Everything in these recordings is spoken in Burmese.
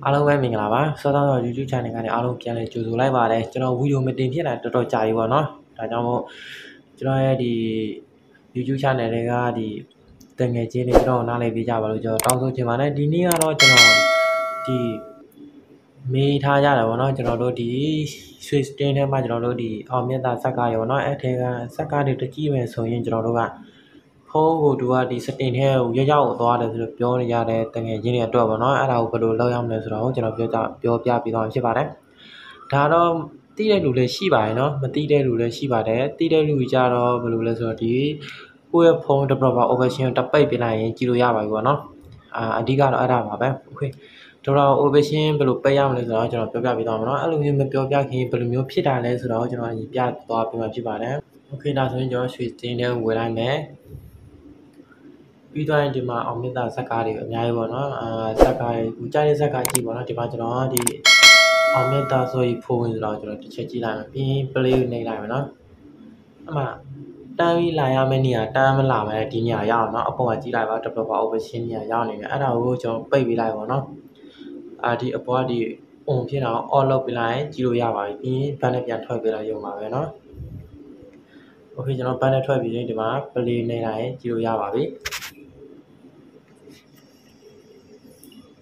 အားလုံးပဲမင်္ဂလာပါစောစော YouTube channel ကနေအားလုံးပြန်လည်ကြိုဆိုလိုက်ပါတယ်ကျွန်တော်ဗီဒီယိုမတင်ဖြစ်တာတော်တော်ကြာပြီပေါ့နော်ဒါကြောင့်မို့ကျွန်တော်ရဲ့ဒီ YouTube channel တွေကဒီတငယ်ချင်းတွေကျွန်တော်နားလည်ပေးကြပါလို့ကျွန်တော်တောင်းဆိုချင်ပါတယ်ဒီနေ့ကတော့ကျွန်တော်ဒီမေးထားကြတယ်ပေါ့နော်ကျွန်တော်တို့ဒီ Swiss တင်းထဲမှာကျွန်တော်တို့ဒီအောင်မြတ်တာဇက်ကားရောနော်အဲ့ထဲကဇက်ကားတွေတကြည့်မယ်ဆိုရင်ကျွန်တော်တို့ကဖုန်းကိုသူကဒီ setting ထဲကိုရောက်သွားတယ်ဆိုတော့ပြောနေကြတဲ့တငယ်ချင်းတွေအတွက်ပေါ့နော်အဲ့ဒါကိုဘယ်လိုလုပ်ရမလဲဆိုတော့ကျွန်တော်ပြောပြပြီးတော့ဖြစ်ပါတယ်ဒါတော့သိတဲ့လူလည်းရှိပါတယ်နော်မသိတဲ့လူလည်းရှိပါတယ်သိတဲ့လူကြတော့ဘယ်လိုလဲဆိုတော့ဒီကိုယ့်ရဲ့ဖုန်း developer option တပိတ်ပြလိုက်ရင်ကြည့်လို့ရပါပြီပေါ့နော်အဓိကတော့အဲ့ဒါပါပဲ okay တော့ option ဘယ်လိုပိတ်ရမလဲဆိုတော့ကျွန်တော်ပြောပြပေးသွားမှာเนาะအဲ့လိုမျိုးမပြောပြခင်ဘယ်လိုမျိုးဖြစ်တာလဲဆိုတော့ကျွန်တော်အရင်ပြသွားပြမှာဖြစ်ပါတယ် okay ဒါဆိုရင်ကျွန်တော်ရွှေတင်းထဲဝင်လိုက်မယ်ပြီးတော့ဒီမှာအောင်မြတ်တာဇက်ကားတွေအများကြီးပေါ့နော်ဇက်ကားကိုကြားတဲ့ဇက်ကားကြည့်ပေါ့နော်ဒီမှာကျွန်တော်ဒီအောင်မြတ်တာဆိုရင်ဖုန်းဝင်ဆိုတော့ကျွန်တော်တစ်ချက်ကြည့်လိုက်မယ်ပြီးရင် play ကိုနှိပ်လိုက်မယ်နော်အမှတန်းပြီးလာရမယ့်နေရာတန်းမလာမယ်ဒီနေရာရအောင်နော်အပေါ်မှာကြည့်လိုက်ပါ developer option နေရာရောက်နေတယ်အဲ့ဒါကိုကျွန်တော်ပိတ်ပေးလိုက်ပါတော့ဒီအပေါ်ကဒီ on ဖြစ်တော့ on လုပ်ပြလိုက်ကြည့်လို့ရပါပြီပြီးရင်ဘန်နဲ့ပြန်ထွက်ပြလိုက်ရုံပါပဲเนาะ okay ကျွန်တော်ဘန်နဲ့ထွက်ပြီးရင်ဒီမှာ play နေလိုက်ကြည့်လို့ရပါပြီ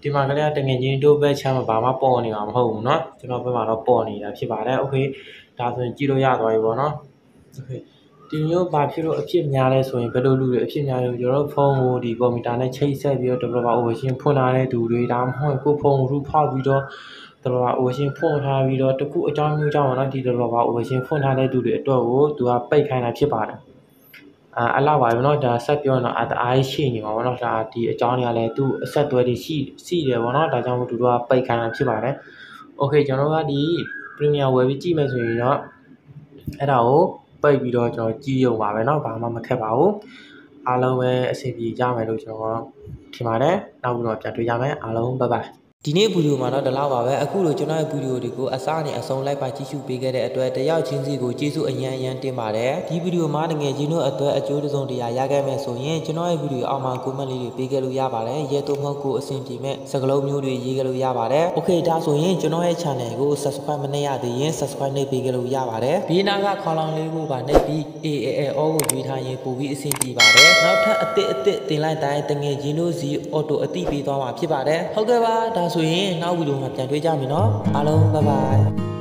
ဒီမှာကလေးတငယ်ချင်းတို့ဘက်ချမ်းမှာဘာမှပေါ်နေမှာမဟုတ်ဘူးเนาะကျွန်တော်ဘက်မှာတော့ပေါ်နေတာဖြစ်ပါတယ် okay ဒါဆိုရင်ကြည့်လို့ရသွားပြီပေါ့เนาะ okay ဒီမျိုးဘာဖြစ်လို့အဖြစ်များလဲဆိုရင်ဘယ်လိုလူတွေအဖြစ်များလို့ကျွန်တော်ဖုန်းကိုဒီကွန်ပျူတာနဲ့ချိတ်ဆက်ပြီးတော့ developer option ဖွင့်ထားတဲ့သူတွေဒါမှမဟုတ်ကိုဖုန်းကိုရူဖောက်ပြီးတော့ developer option ဖွင့်ထားပြီးတော့တခုအကြောင်းမျိုးကြောင့်ပေါ့နော်ဒီ developer option ဖွင့်ထားတဲ့သူတွေအတွက်ကိုသူကပိတ်ခိုင်းတာဖြစ်ပါတယ်အဲ့လောက်ပါပဲเนาะဒါဆက်ပြောရင်တော့အားရှိနေမှာပေါ့เนาะဒါဒီအကြောင်းတွေကလည်းသူ့အဆက်အသွယ်တွေရှိတယ်ပေါ့เนาะဒါကြောင့်မို့သူတို့ကပိတ်ခိုင်းတာဖြစ်ပါတယ် okay ကျွန်တော်ကဒီ premium ဝယ်ပြီးကြည့်မယ်ဆိုရင်တော့အဲ့ဒါကိုပိတ်ပြီးတော့ကျွန်တော်ကြည့်ရုံပါပဲเนาะဘာမှမခက်ပါဘူးအားလုံးပဲအဆင်ပြေကြမယ်လို့ကျွန်တော်ထင်ပါတယ်နောက်ပြီးတော့ပြန်တွေ့ကြမယ်အားလုံး bye bye ဒီနေ့ဗီဒီယိုမှာတော့ဒီလောက်ပါပဲအခုလိုကျွန်တော်ရဲ့ဗီဒီယိုတွေကိုအစားနဲ့အဆုံးလိုက်ပါကြည့်ရှုပေးခဲ့တဲ့အတွက်တယောက်ချင်းစီကိုကျေးဇူးအရန်တင်ပါတယ်ဒီဗီဒီယိုမှာငွေချင်းတို့အတွက်အကျိုးတစုံတရာရခဲ့မယ်ဆိုရင်ကျွန်တော်ရဲ့ဗီဒီယိုအောက်မှာ comment လေးတွေပေးခဲ့လို့ရပါတယ်ရဲတော့မဟုတ်ကိုအဆင်ပြေမဲ့စကားလုံးမျိုးတွေရေးခဲ့လို့ရပါတယ် okay ဒါဆိုရင်ကျွန်တော်ရဲ့ channel ကို subscribe မနှိပ်ရသေးရင် subscribe နှိပ်ပေးခဲ့လို့ရပါတယ်ဘေးနားကခေါင်းလောင်းလေးကိုပါနှိပ်ပြီး AAL ကိုရွေးထားရင်ပို့ပြီးအဆင်ပြေပါတယ်နောက်ထပ်အစ်စ်တင်လိုက်တိုင်းတငယ်ချင်းတို့စီ auto အတိပေးသွားမှာဖြစ်ပါတယ်ဟုတ်ကဲ့ပါဒါဆိုရင်နောက်ဗီဒီယိုမှာပြန်တွေ့ကြမယ်နော်အားလုံး bye bye